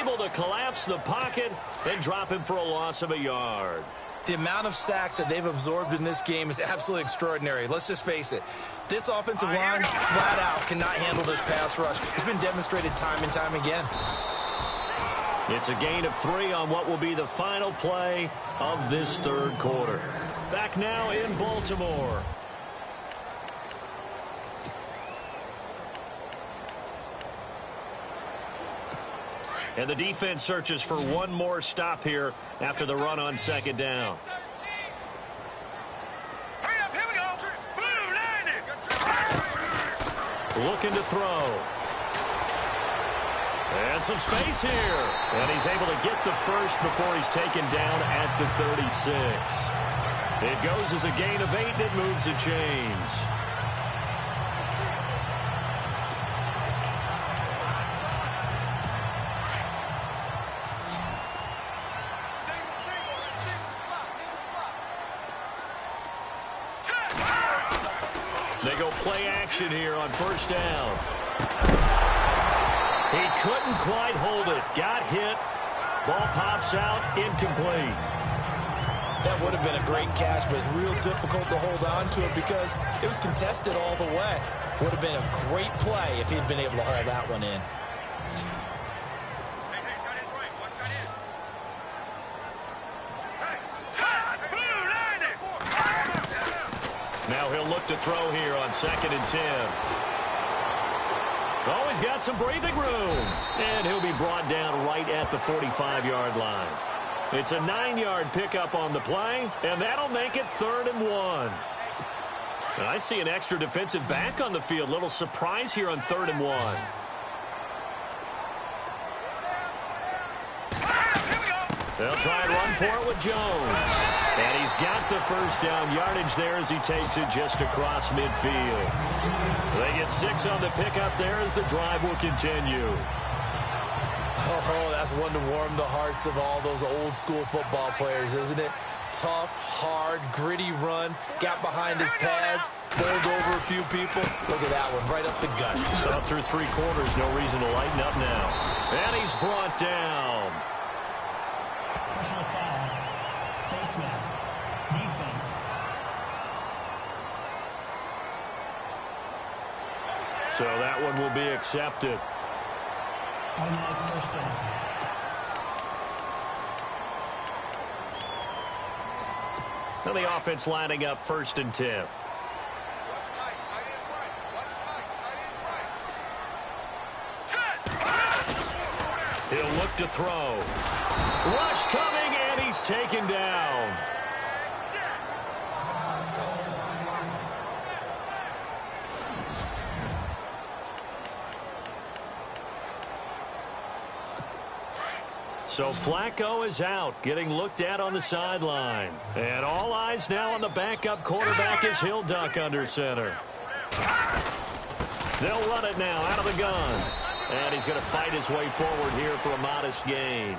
able to collapse the pocket and drop him for a loss of a yard. The amount of sacks that they've absorbed in this game is absolutely extraordinary. Let's just face it. This offensive line, flat out, cannot handle this pass rush. It's been demonstrated time and time again. It's a gain of 3 on what will be the final play of this 3rd quarter. Back now in Baltimore. And the defense searches for one more stop here after the run on 2nd down. Hurry up, here we go. Blue, line it. Looking to throw. And some space here. And he's able to get the first before he's taken down at the 36. It goes as a gain of 8, and it moves the chains. They go play action here on 1st down. He couldn't quite hold it. Got hit. Ball pops out. Incomplete. That would have been a great catch, but it's real difficult to hold on to it because it was contested all the way. Would have been a great play if he'd been able to haul that one in. Now he'll look to throw here on 2nd and 10. Oh, he's got some breathing room. And he'll be brought down right at the 45-yard line. It's a 9-yard pickup on the play, and that'll make it 3rd and 1. And I see an extra defensive back on the field. Little surprise here on 3rd and 1. They'll try and run for it with Jones. And he's got the first down yardage there as he takes it just across midfield. They get 6 on the pickup there as the drive will continue. Oh, that's one to warm the hearts of all those old school football players, isn't it? Tough, hard, gritty run. Got behind his pads, bowled over a few people. Look at that one, right up the gut. So through 3 quarters, no reason to lighten up now. And he's brought down. Personal foul. Face mask. Defense. So that one will be accepted. Automatic first down. And the offense lining up 1st and 10. He'll look to throw. Rush coming, and he's taken down. So Flacco is out, getting looked at on the sideline. And all eyes now on the backup quarterback as he'll duck under center. They'll run it now out of the gun. And he's going to fight his way forward here for a modest gain.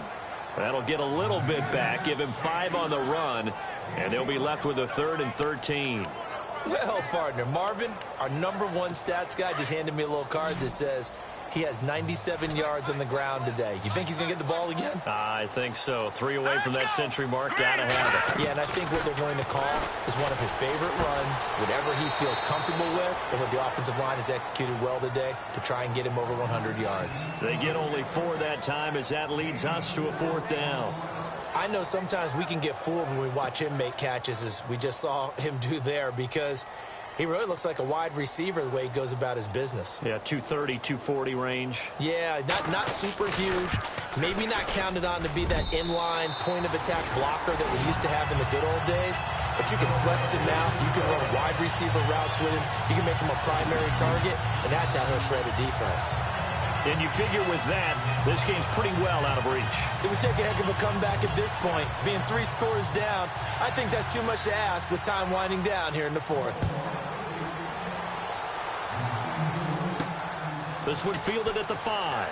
That'll get a little bit back, give him 5 on the run, and they'll be left with a 3rd and 13. Well, partner, Marvin, our #1 stats guy, just handed me a little card that says he has 97 yards on the ground today. You think he's going to get the ball again? I think so. 3 away from that century mark. Got to have it. Yeah, and I think what they're going to call is one of his favorite runs, whatever he feels comfortable with, and what the offensive line has executed well today to try and get him over 100 yards. They get only 4 that time as that leads us to a 4th down. I know sometimes we can get fooled when we watch him make catches, as we just saw him do there, because he really looks like a wide receiver the way he goes about his business. Yeah, 230, 240 range. Yeah, not super huge. Maybe not counted on to be that inline point-of-attack blocker that we used to have in the good old days. But you can flex him out. You can run wide receiver routes with him. You can make him a primary target, and that's how he'll shred a defense. And you figure with that, this game's pretty well out of reach. It would take a heck of a comeback at this point. Being 3 scores down, I think that's too much to ask with time winding down here in the 4th. This one fielded at the 5.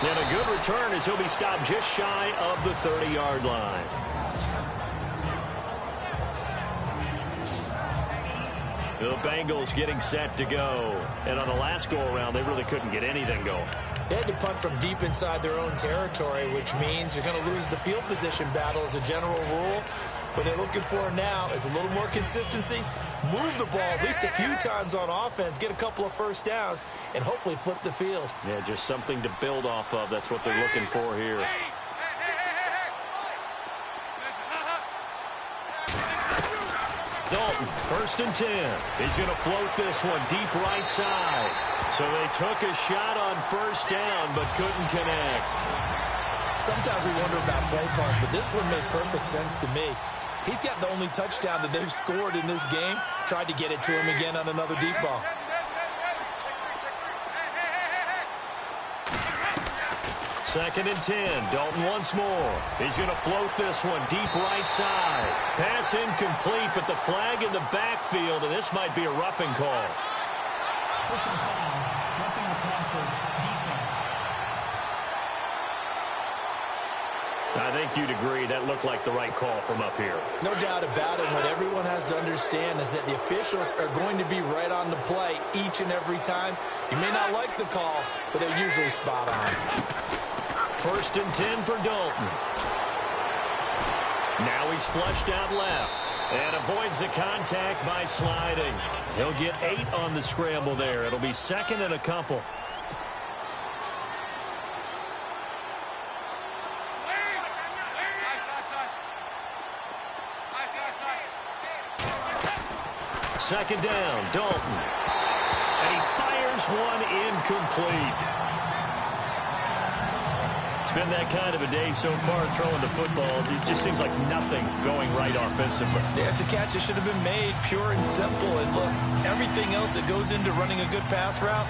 And a good return as he'll be stopped just shy of the 30-yard line. The Bengals getting set to go. And on the last go-around, they really couldn't get anything going. They had to punt from deep inside their own territory, which means you're going to lose the field position battle as a general rule. What they're looking for now is a little more consistency, move the ball at least a few times on offense, get a couple of first downs, and hopefully flip the field. Yeah, just something to build off of. That's what they're looking for here. Dalton, 1st and 10. He's going to float this one deep right side. So they took a shot on 1st down, but couldn't connect. Sometimes we wonder about play calls, but this one made perfect sense to me. He's got the only touchdown that they've scored in this game. Tried to get it to him again on another deep ball. Second and 10. Dalton once more. He's going to float this one deep right side. Pass incomplete, but the flag in the backfield, and this might be a roughing call. Personal foul. Roughing the passer. Defense. I think you'd agree that looked like the right call from up here. No doubt about it. What everyone has to understand is that the officials are going to be right on the play each and every time. You may not like the call, but they're usually spot on. 1st and 10 for Dalton. Now he's flushed out left and avoids the contact by sliding. He'll get 8 on the scramble there. It'll be 2nd and a couple. Second down, Dalton. And he fires one incomplete. It's been that kind of a day so far throwing the football. It just seems like nothing going right offensively. Yeah, it's a catch that should have been made, pure and simple. And look, everything else that goes into running a good pass route,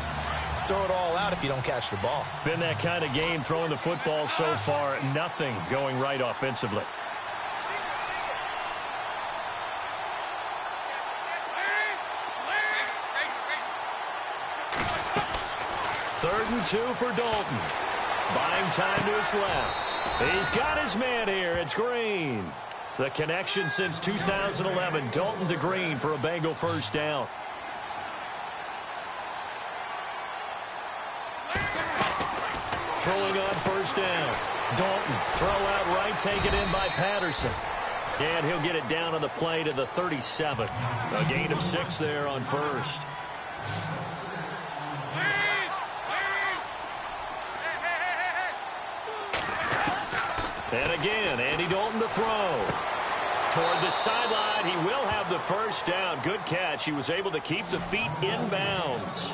throw it all out if you don't catch the ball. Been that kind of game throwing the football so far. Nothing going right offensively. Third and 2 for Dalton. Buying time to his left. He's got his man here. It's Green. The connection since 2011. Dalton to Green for a Bengal first down. Throwing on first down. Dalton, throw out right, taken in by Patterson. And he'll get it down on the play to the 37. A gain of 6 there on first. And again, Andy Dalton to throw. Toward the sideline, he will have the first down. Good catch. He was able to keep the feet in bounds.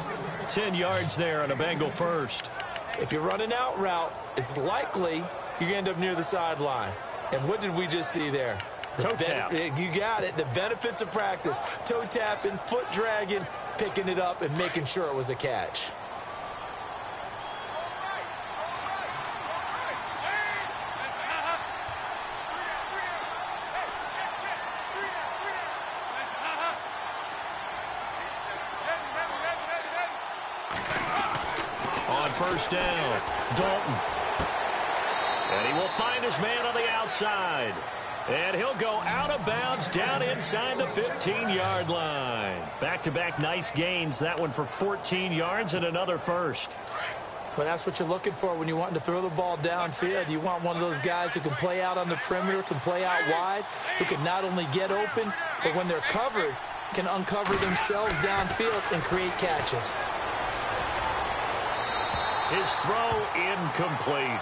10 yards there on a Bengal first. If you're running out route, it's likely you're going to end up near the sideline. And what did we just see there? Toe tap. You got it. The benefits of practice. Toe tapping, foot dragging, picking it up, and making sure it was a catch. First down, Dalton. And he will find his man on the outside. And he'll go out of bounds down inside the 15-yard line. Back-to-back nice gains. That one for 14 yards and another first. Well, that's what you're looking for when you're wanting to throw the ball downfield. You want one of those guys who can play out on the perimeter, can play out wide, who can not only get open, but when they're covered, can uncover themselves downfield and create catches. His throw incomplete.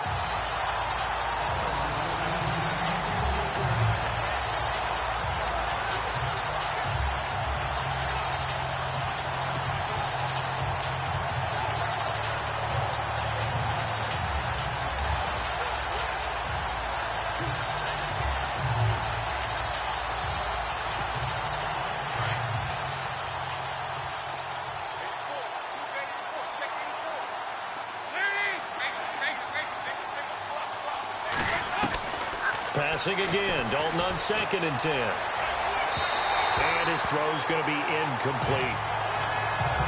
Passing again, Dalton on 2nd and 10. And his throw's going to be incomplete.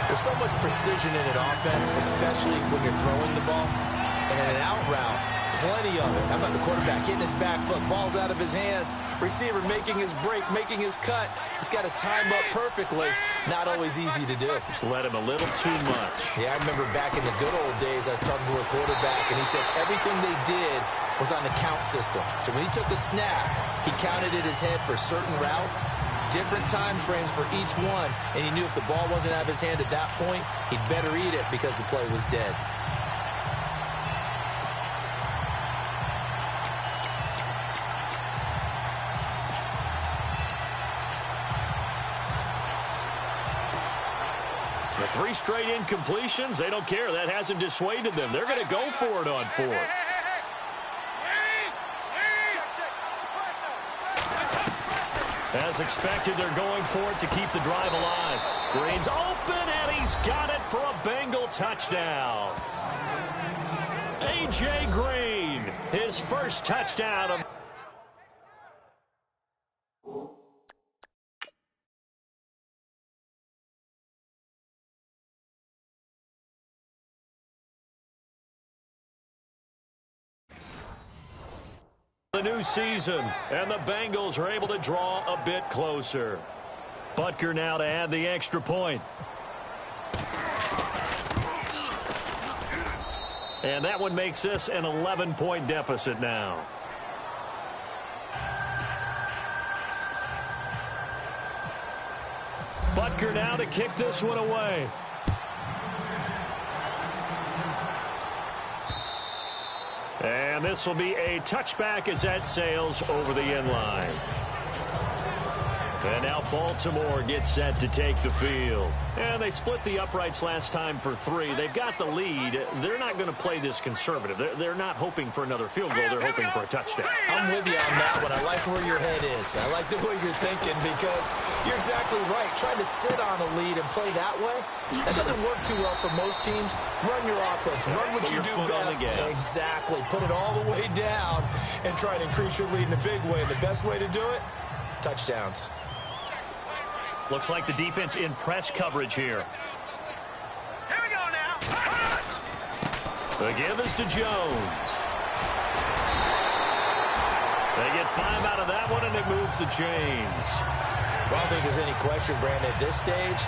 There's so much precision in an offense, especially when you're throwing the ball. And in an out route, plenty of it. How about the quarterback hitting his back foot, ball's out of his hands, receiver making his break, making his cut. He's got to time up perfectly. Not always easy to do. Just let him a little too much. Yeah, I remember back in the good old days, I started with a quarterback, and he said everything they did was on the count system. So when he took a snap, he counted in his head for certain routes, different time frames for each one, and he knew if the ball wasn't out of his hand at that point, he'd better eat it because the play was dead. The 3 straight incompletions, they don't care. That hasn't dissuaded them. They're going to go for it on 4th. As expected, they're going for it to keep the drive alive. Green's open, and he's got it for a Bengal touchdown. A.J. Green, his first touchdown of the new season, and the Bengals are able to draw a bit closer. Butker now to add the extra point. And that one makes this an 11-point deficit now. Butker now to kick this one away. And this will be a touchback as that sails over the end line. And now Baltimore gets set to take the field. And they split the uprights last time for 3. They've got the lead. They're not going to play this conservative. They're not hoping for another field goal. They're hoping for a touchdown. I'm with you on that one. I like where your head is. I like the way you're thinking because you're exactly right. Trying to sit on a lead and play that way, that doesn't work too well for most teams. Run your offense. Run what you do best. Exactly. Put it all the way down and try and increase your lead in a big way. And the best way to do it, touchdowns. Looks like the defense in press coverage here. Here we go now. The give is to Jones. They get 5 out of that one, and it moves the chains. Well, I don't think there's any question, Brandon, at this stage.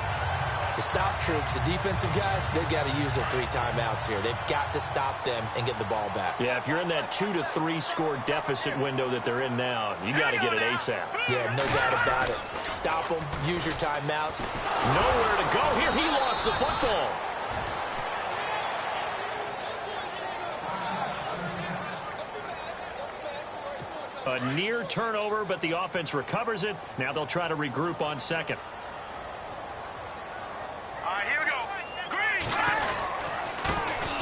The stop troops, the defensive guys, they've got to use their 3 timeouts here. They've got to stop them and get the ball back. Yeah, if you're in that 2 to 3 score deficit window that they're in now, you got to get it ASAP. Yeah, no doubt about it. Stop them, use your timeouts. Nowhere to go here. He lost the football. A near turnover, but the offense recovers it. Now they'll try to regroup on second.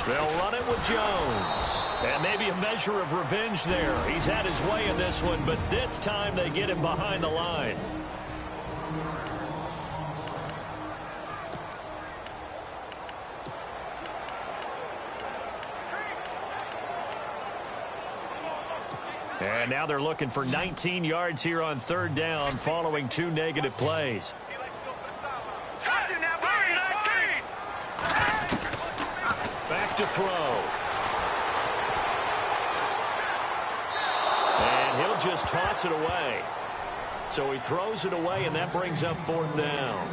They'll run it with Jones. And maybe a measure of revenge there. He's had his way in this one, but this time they get him behind the line. And now they're looking for 19 yards here on 3rd down following 2 negative plays. Back to throw. And he'll just toss it away. So he throws it away, and that brings up 4th down.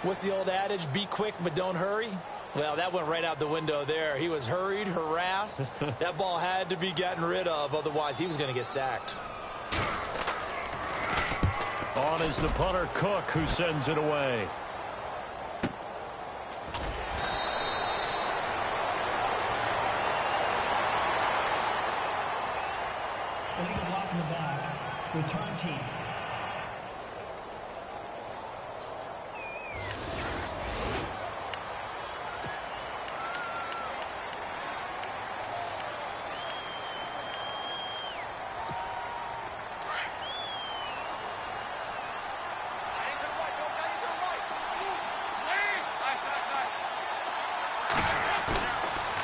What's the old adage? Be quick, but don't hurry. Well, that went right out the window there. He was hurried, harassed. That ball had to be gotten rid of, otherwise he was going to get sacked. On is the punter, Cook, who sends it away. Illegal block in the back. Return team.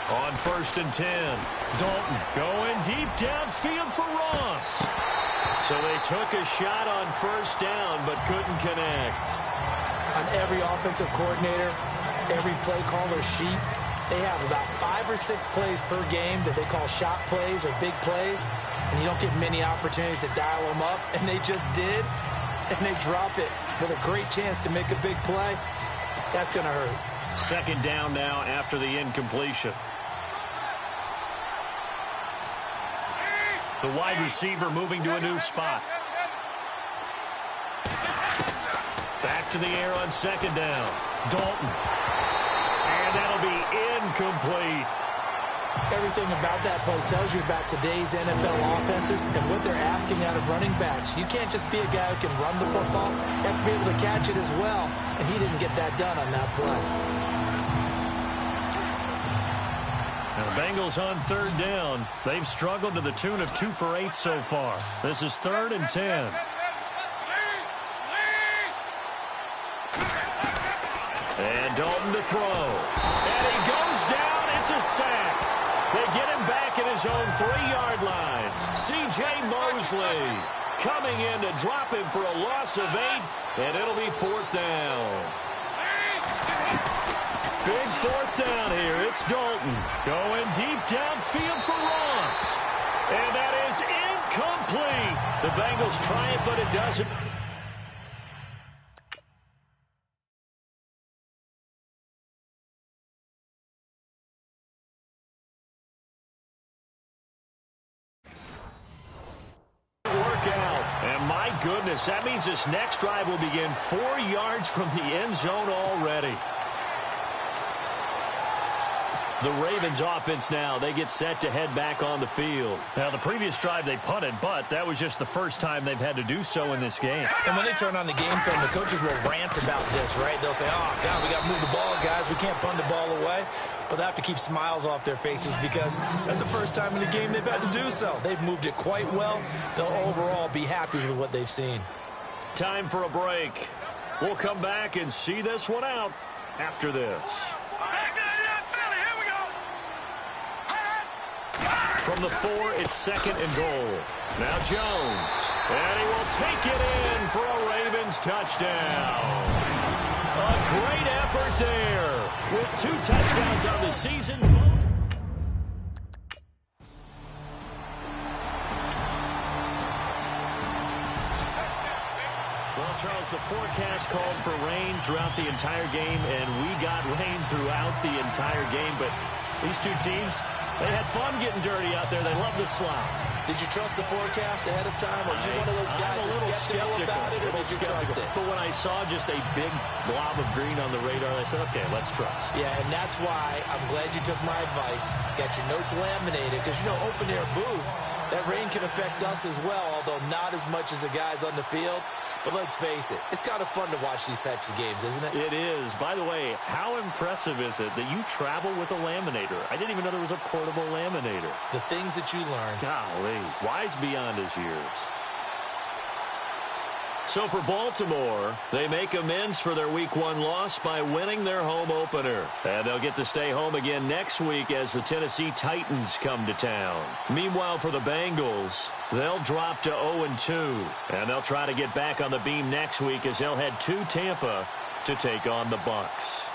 On 1st and 10, Dalton going deep downfield for Ross. So they took a shot on 1st down, but couldn't connect. On every offensive coordinator, every play caller sheet, they have about 5 or 6 plays per game that they call shot plays or big plays, and you don't get many opportunities to dial them up, and they just did, and they drop it with a great chance to make a big play. That's going to hurt. 2nd down now after the incompletion. The wide receiver moving to a new spot. Back to the air on 2nd down. Dalton. And that'll be incomplete. Everything about that play tells you about today's NFL offenses and what they're asking out of running backs. You can't just be a guy who can run the football. You have to be able to catch it as well. And he didn't get that done on that play. Now, the Bengals on 3rd down. They've struggled to the tune of 2 for 8 so far. This is 3rd and 10. And Dalton to throw. And he goes down. It's a sack. They get him back at his own 3-yard line. C.J. Mosley coming in to drop him for a loss of 8, and it'll be 4th down. Big 4th down here. It's Dalton going deep downfield for Ross. And that is incomplete. The Bengals try it, but it doesn't. Goodness, that means this next drive will begin 4 yards from the end zone already. The Ravens offense now, they get set to head back on the field. Now, the previous drive they punted, but that was just the first time they've had to do so in this game. And when they turn on the game film, the coaches will rant about this, right? They'll say, oh, God, we got to move the ball, guys. We can't punt the ball away. But they have to keep smiles off their faces because that's the first time in the game they've had to do so. They've moved it quite well. They'll overall be happy with what they've seen. Time for a break. We'll come back and see this one out after this. From the 4, it's 2nd and goal. Now Jones. And he will take it in for a Ravens touchdown. A great effort there. With 2 touchdowns on the season. Well, Charles, the forecast called for rain throughout the entire game, and we got rain throughout the entire game. But these two teams, they had fun getting dirty out there. They love the slop. Did you trust the forecast ahead of time? Or are you one of those guys I'm a little skeptical about it, or did you trust it? But when I saw just a big blob of green on the radar, I said, okay, let's trust. Yeah, and that's why I'm glad you took my advice. Got your notes laminated, because, you know, open-air booth, that rain can affect us as well, although not as much as the guys on the field. But let's face it, it's kind of fun to watch these types of games, isn't it? It is. By the way, how impressive is it that you travel with a laminator? I didn't even know there was a portable laminator. The things that you learn. Golly, wise beyond his years. So for Baltimore, they make amends for their Week 1 loss by winning their home opener. And they'll get to stay home again next week as the Tennessee Titans come to town. Meanwhile, for the Bengals, they'll drop to 0-2. And they'll try to get back on the beam next week as they'll head to Tampa to take on the Bucs.